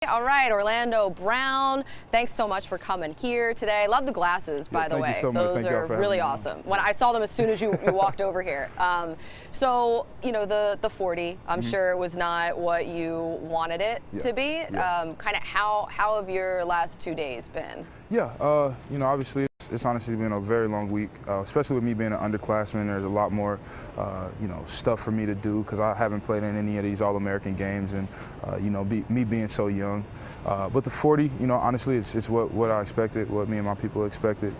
All right, Orlando Brown, thanks so much for coming here today. Love the glasses, by the way. Thank you so much. Those are really awesome. When I saw them as soon as you walked over here. So, you know, the 40, I'm sure was not what you wanted it to be. Kind of how have your last 2 days been? Yeah, you know, obviously it's honestly been a very long week, especially with me being an underclassman. There's a lot more, you know, stuff for me to do because I haven't played in any of these All-American games, and you know, me being so young. But the 40, you know, honestly, it's what I expected, what me and my people expected.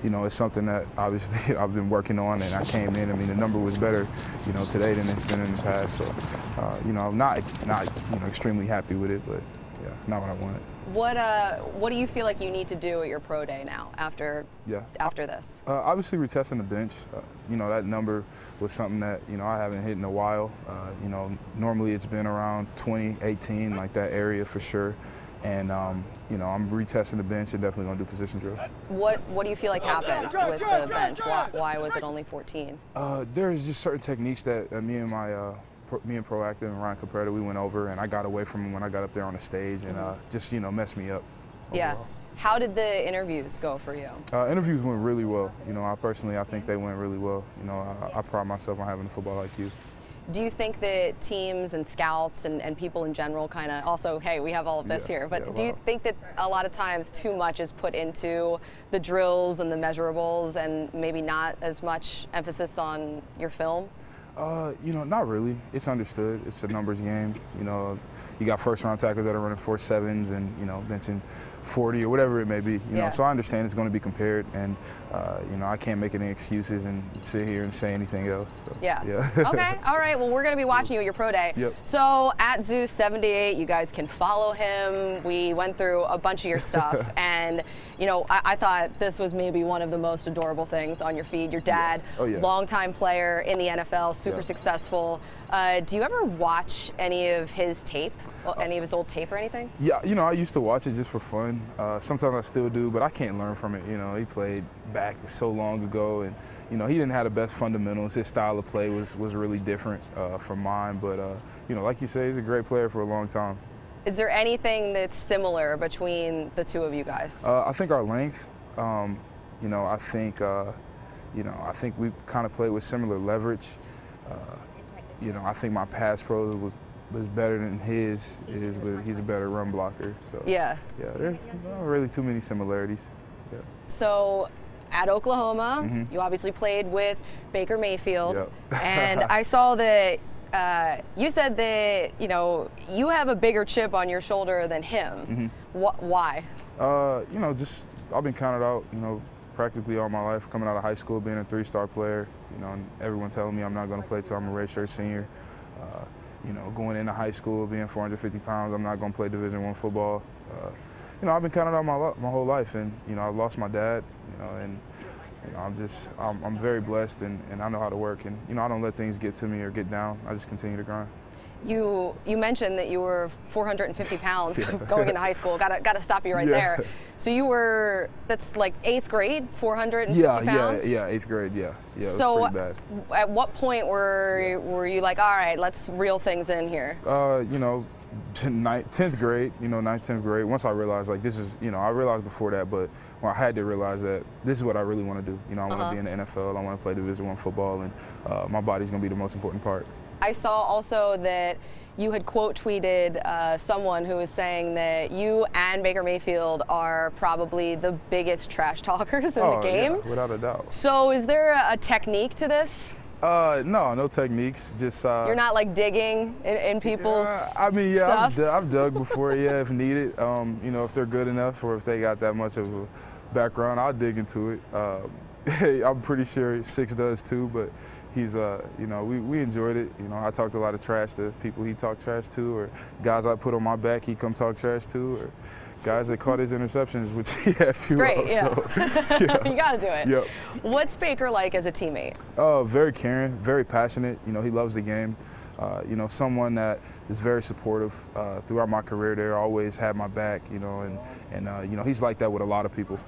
You know, it's something that obviously I've been working on, and I came in. I mean, the number was better, you know, today than it's been in the past. So, you know, I'm not you know, extremely happy with it, but yeah, not what I wanted. What do you feel like you need to do at your pro day now after this? Obviously retesting the bench. You know, that number was something that, you know, I haven't hit in a while. You know, normally it's been around 20, 18, like that area for sure. And you know, I'm retesting the bench and definitely gonna do position drills. What do you feel like happened with the bench? Why was it only 14? There's just certain techniques that me and Proactive and Ryan Capretta, we went over, and I got away from him when I got up there on the stage, and just, you know, messed me up. Yeah. Overall. How did the interviews go for you? Interviews went really well. You know, I think they went really well. You know, I pride myself on having a football IQ. Do you think that teams and scouts and people in general kind of also, hey, we have all of this here, but do you think that a lot of times too much is put into the drills and the measurables and maybe not as much emphasis on your film? You know, not really. It's understood. It's a numbers game. You know, you got first-round tackles that are running 4.7s and, you know, benching 40 or whatever it may be. You know, so I understand it's going to be compared, and you know, I can't make any excuses and sit here and say anything else. So, yeah. Okay. All right. Well, we're going to be watching you at your pro day. Yep. So at Zeus78, you guys can follow him. We went through a bunch of your stuff, and you know, I thought this was maybe one of the most adorable things on your feed. Your dad, longtime player in the NFL, super successful. Do you ever watch any of his tape, any of his old tape or anything? Yeah, you know, I used to watch it just for fun. Sometimes I still do, but I can't learn from it. You know, he played back so long ago, and you know, he didn't have the best fundamentals. His style of play was really different from mine. But you know, like you say, he's a great player for a long time. Is there anything that's similar between the two of you guys? I think our length. You know, I think we kind of played with similar leverage. You know, I think my pass pro was better than his, but he's a better run blocker. So yeah, there's not really too many similarities. Yeah. So at Oklahoma, you obviously played with Baker Mayfield, and I saw that you said that, you know, you have a bigger chip on your shoulder than him. Why? You know, just I've been counted out, you know, practically all my life, coming out of high school, being a 3-star player, you know, and everyone telling me I'm not going to play till I'm a redshirt senior. You know, going into high school, being 450 pounds, I'm not going to play Division I football. You know, I've been counted out my whole life, and you know, I lost my dad, you know, and you know, I'm very blessed, and I know how to work, and you know, I don't let things get to me or get down. I just continue to grind. You mentioned that you were 450 pounds going into high school. Got to stop you right there. So you were, that's like 8th grade, 450 pounds? Yeah, 8th grade, yeah. So it was pretty bad. At what point were you like, all right, let's reel things in here? You know, 10th grade, you know, 9th, 10th grade, once I realized, like, this is, you know, I realized before that, but I had to realize that this is what I really want to do. You know, I want to be in the NFL, I want to play Division I football, and my body's going to be the most important part. I saw also that you had quote tweeted someone who was saying that you and Baker Mayfield are probably the biggest trash talkers in the game. Yeah, without a doubt. So is there a technique to this? No techniques. Just you're not like digging in people's I mean, stuff? I've dug before, if needed. You know, if they're good enough or if they got that much of a background, I'll dig into it. I'm pretty sure 6 does too, but he's, you know, we enjoyed it. You know, I talked a lot of trash to people he talked trash to, or guys I put on my back he come talk trash to, or guys that caught his interceptions, which he had few of. It's great, So, you got to do it. Yep. What's Baker like as a teammate? Very caring, very passionate. You know, he loves the game. You know, someone that is very supportive throughout my career there, always had my back, you know, and you know, he's like that with a lot of people.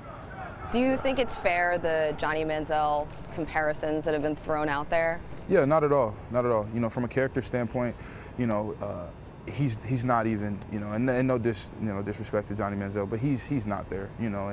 Do you think it's fair, the Johnny Manziel comparisons that have been thrown out there? Yeah, not at all, not at all. You know, from a character standpoint, you know, he's not even, you know, and no disrespect to Johnny Manziel, but he's not there, you know,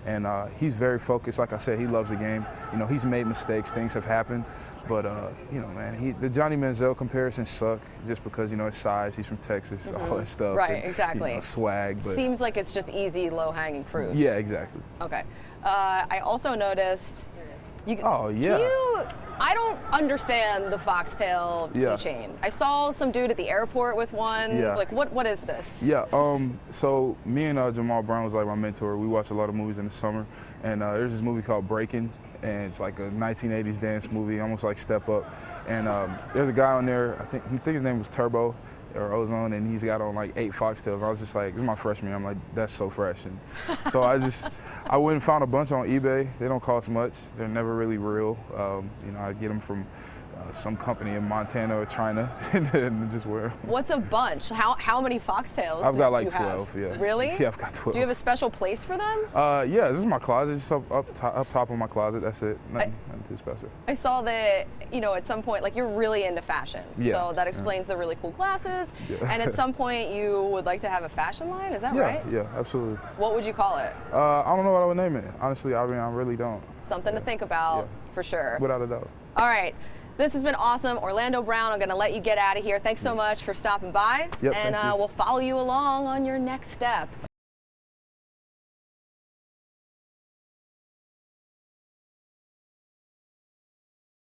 and he's very focused. Like I said, he loves the game. You know, he's made mistakes, things have happened, but you know, man, the Johnny Manziel comparisons suck just because, you know, his size, he's from Texas, all that stuff. Right, and, exactly. You know, swag. But seems like it's just easy, low-hanging fruit. yeah, exactly. Okay. I also noticed. Oh yeah. I don't understand the foxtail keychain. I saw some dude at the airport with one. Yeah. Like, what is this? Yeah. So me and Jamal Brown was like my mentor. We watch a lot of movies in the summer, and there's this movie called Breaking, and it's like a 1980s dance movie, almost like Step Up. And there's a guy on there. I think his name was Turbo or Ozone, and he's got on like 8 foxtails. I was just like, this is my freshman year. I'm like, that's so fresh. And so I went and found a bunch on eBay. They don't cost much. They're never really real. You know, I get them from some company in Montana or China, and just wear them. What's a bunch? How many foxtails? I've got like do you 12. have? Yeah. Really? Yeah, I've got 12. Do you have a special place for them? Yeah, this is my closet. Just up top of my closet. That's it. Nothing too special. I saw that, you know, at some point, like, you're really into fashion. Yeah. So that explains the really cool glasses. Yeah. And at some point, you would like to have a fashion line. Is that right? Yeah, absolutely. What would you call it? I don't know what I would name it. Honestly, I mean, I really don't. Something to think about, for sure. Without a doubt. All right. This has been awesome. Orlando Brown, I'm going to let you get out of here. Thanks so much for stopping by. Yep, and thank you. we'll follow you along on your next step.